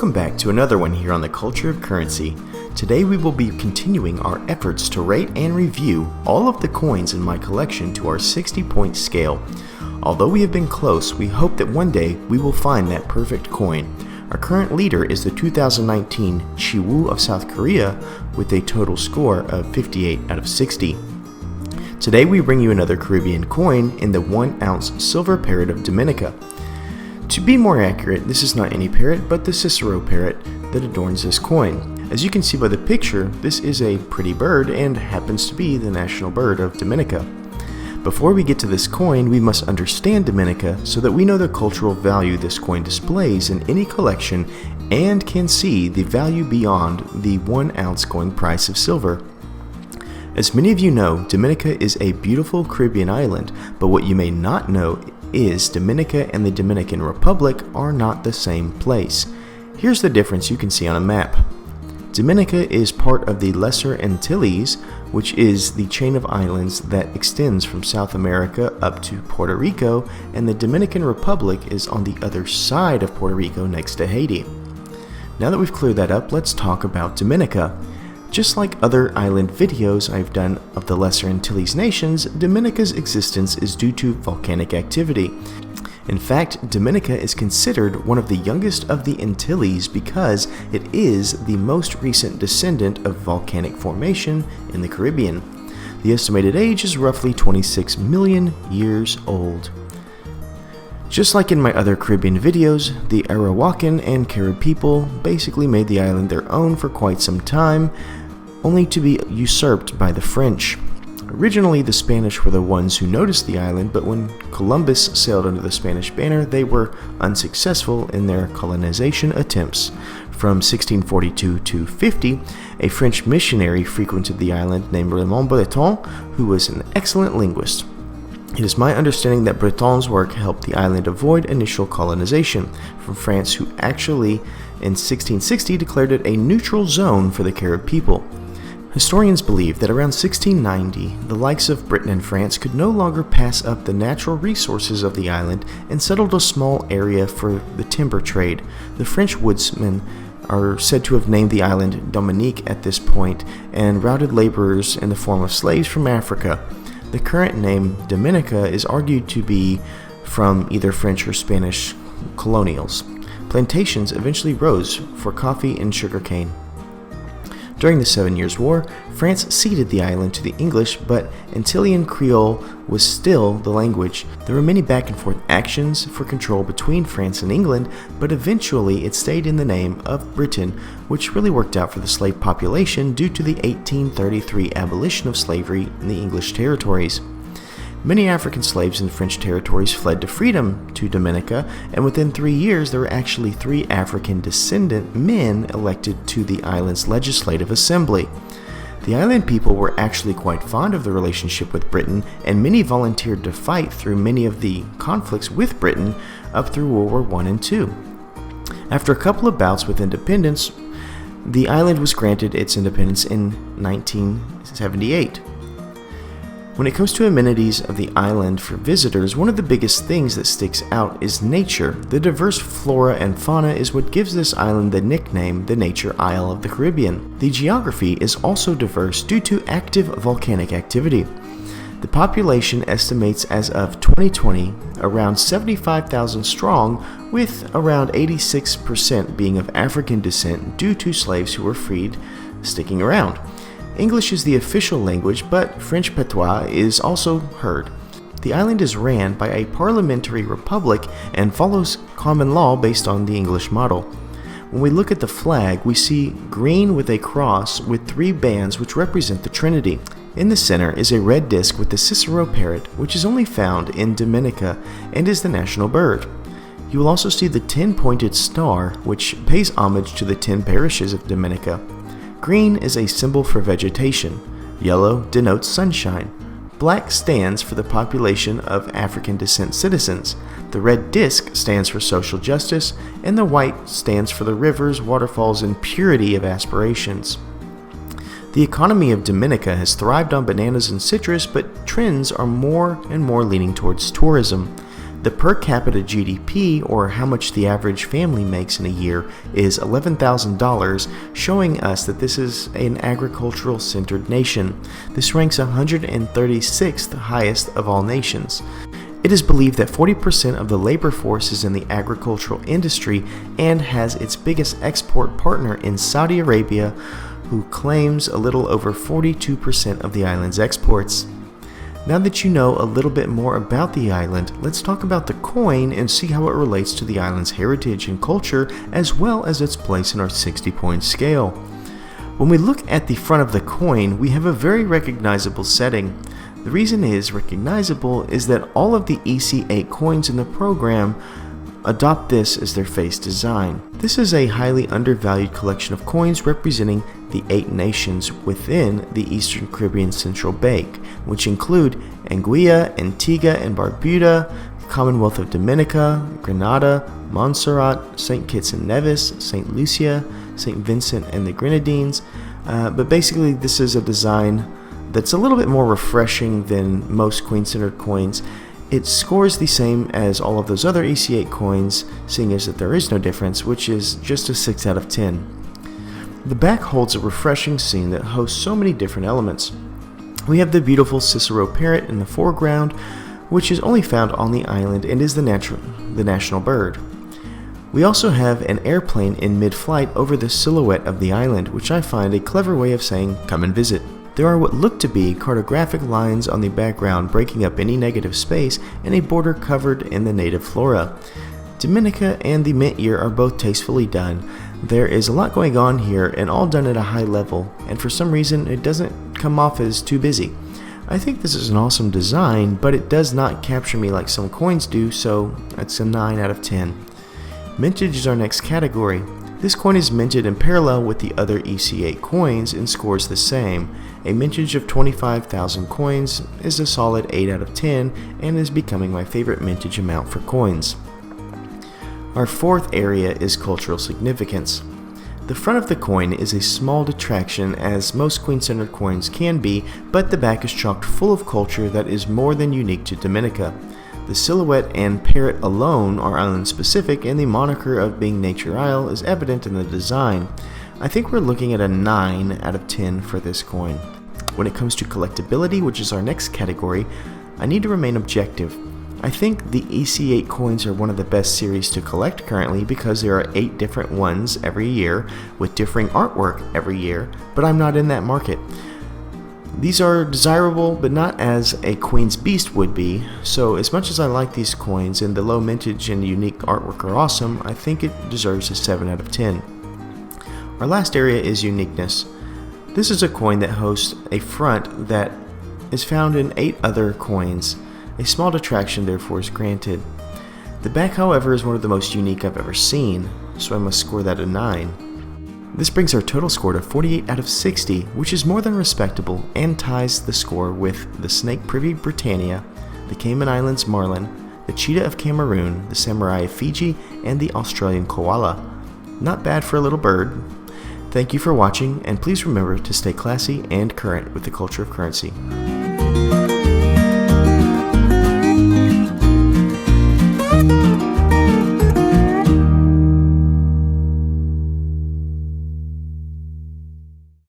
Welcome back to another one here on the Culture of Currency. Today we will be continuing our efforts to rate and review all of the coins in my collection to our 60-point scale. Although we have been close, we hope that one day we will find that perfect coin. Our current leader is the 2019 Chiwoo of South Korea with a total score of 58 out of 60. Today we bring you another Caribbean coin in the 1-ounce silver parrot of Dominica. To be more accurate, this is not any parrot, but the Sisserou Parrot that adorns this coin. As you can see by the picture, this is a pretty bird and happens to be the national bird of Dominica. Before we get to this coin, we must understand Dominica so that we know the cultural value this coin displays in any collection and can see the value beyond the 1-ounce going price of silver. As many of you know, Dominica is a beautiful Caribbean island, but what you may not know is Dominica and the Dominican Republic are not the same place. Here's the difference you can see on a map. Dominica is part of the Lesser Antilles, which is the chain of islands that extends from South America up to Puerto Rico, and the Dominican Republic is on the other side of Puerto Rico next to Haiti. Now that we've cleared that up, let's talk about Dominica. Just like other island videos I've done of the Lesser Antilles nations, Dominica's existence is due to volcanic activity. In fact, Dominica is considered one of the youngest of the Antilles because it is the most recent descendant of volcanic formation in the Caribbean. The estimated age is roughly 26 million years old. Just like in my other Caribbean videos, the Arawakan and Carib people basically made the island their own for quite some time, only to be usurped by the French. Originally, the Spanish were the ones who noticed the island, but when Columbus sailed under the Spanish banner, they were unsuccessful in their colonization attempts. From 1642 to 50, a French missionary frequented the island named Raymond Breton, who was an excellent linguist. It is my understanding that Breton's work helped the island avoid initial colonization from France, who actually in 1660 declared it a neutral zone for the Carib people. Historians believe that around 1690, the likes of Britain and France could no longer pass up the natural resources of the island and settled a small area for the timber trade. The French woodsmen are said to have named the island Dominican at this point and routed laborers in the form of slaves from Africa. The current name Dominica is argued to be from either French or Spanish colonials. Plantations eventually rose for coffee and sugarcane. During the 7 Years' War, France ceded the island to the English, but Antillean Creole was still the language. There were many back and forth actions for control between France and England, but eventually it stayed in the name of Britain, which really worked out for the slave population due to the 1833 abolition of slavery in the English territories. Many African slaves in French territories fled to freedom to Dominica, and within 3 years there were actually 3 African descendant men elected to the island's legislative assembly. The island people were actually quite fond of the relationship with Britain, and many volunteered to fight through many of the conflicts with Britain up through World War I and II. After a couple of bouts with independence, the island was granted its independence in 1978. When it comes to amenities of the island for visitors, one of the biggest things that sticks out is nature. The diverse flora and fauna is what gives this island the nickname the Nature Isle of the Caribbean. The geography is also diverse due to active volcanic activity. The population estimates as of 2020 around 75,000 strong, with around 86% being of African descent due to slaves who were freed sticking around. English is the official language, but French patois is also heard. The island is ran by a parliamentary republic and follows common law based on the English model. When we look at the flag, we see green with a cross with 3 bands which represent the Trinity. In the center is a red disc with the Sisserou Parrot, which is only found in Dominica and is the national bird. You will also see the 10-pointed star, which pays homage to the 10 parishes of Dominica. Green is a symbol for vegetation. Yellow denotes sunshine. Black stands for the population of African descent citizens. The red disc stands for social justice, and the white stands for the rivers, waterfalls, and purity of aspirations. The economy of Dominica has thrived on bananas and citrus, but trends are more and more leaning towards tourism. The per capita GDP, or how much the average family makes in a year, is $11,000, showing us that this is an agricultural-centered nation. This ranks 136th highest of all nations. It is believed that 40% of the labor force is in the agricultural industry and has its biggest export partner in Saudi Arabia, who claims a little over 42% of the island's exports. Now that you know a little bit more about the island, let's talk about the coin and see how it relates to the island's heritage and culture, as well as its place in our 60-point scale. When we look at the front of the coin, we have a very recognizable setting. The reason it is recognizable is that all of the EC8 coins in the program adopt this as their face design. This is a highly undervalued collection of coins representing the 8 nations within the Eastern Caribbean Central Bank, which include Anguilla, Antigua and Barbuda, Commonwealth of Dominica, Grenada, Montserrat, St. Kitts and Nevis, St. Lucia, St. Vincent and the Grenadines. But basically this is a design that's a little bit more refreshing than most coin-centered coins. It scores the same as all of those other EC8 coins, seeing as that there is no difference, which is just a 6 out of 10. The back holds a refreshing scene that hosts so many different elements. We have the beautiful Sisserou Parrot in the foreground, which is only found on the island and is the national bird. We also have an airplane in mid-flight over the silhouette of the island, which I find a clever way of saying, "Come and visit." There are what look to be cartographic lines on the background breaking up any negative space and a border covered in the native flora. Dominica and the mint year are both tastefully done. There is a lot going on here and all done at a high level, and for some reason it doesn't come off as too busy. I think this is an awesome design, but it does not capture me like some coins do, so it's a 9 out of 10. Mintage is our next category. This coin is minted in parallel with the other EC8 coins and scores the same. A mintage of 25,000 coins is a solid 8 out of 10 and is becoming my favorite mintage amount for coins. Our fourth area is cultural significance. The front of the coin is a small detraction, as most coin-centered coins can be, but the back is chocked full of culture that is more than unique to Dominica. The silhouette and parrot alone are island-specific, and the moniker of being Nature Isle is evident in the design. I think we're looking at a 9 out of 10 for this coin. When it comes to collectability, which is our next category, I need to remain objective. I think the EC8 coins are one of the best series to collect currently because there are 8 different ones every year with differing artwork every year, but I'm not in that market. These are desirable, but not as a Queen's Beast would be, so as much as I like these coins and the low mintage and unique artwork are awesome, I think it deserves a 7 out of 10. Our last area is uniqueness. This is a coin that hosts a front that is found in 8 other coins. A small detraction therefore is granted. The back, however, is one of the most unique I've ever seen, so I must score that a 9. This brings our total score to 48 out of 60, which is more than respectable and ties the score with the Snake Privy Britannia, the Cayman Islands Marlin, the Cheetah of Cameroon, the Samurai of Fiji, and the Australian Koala. Not bad for a little bird. Thank you for watching, and please remember to stay classy and current with the culture of currency.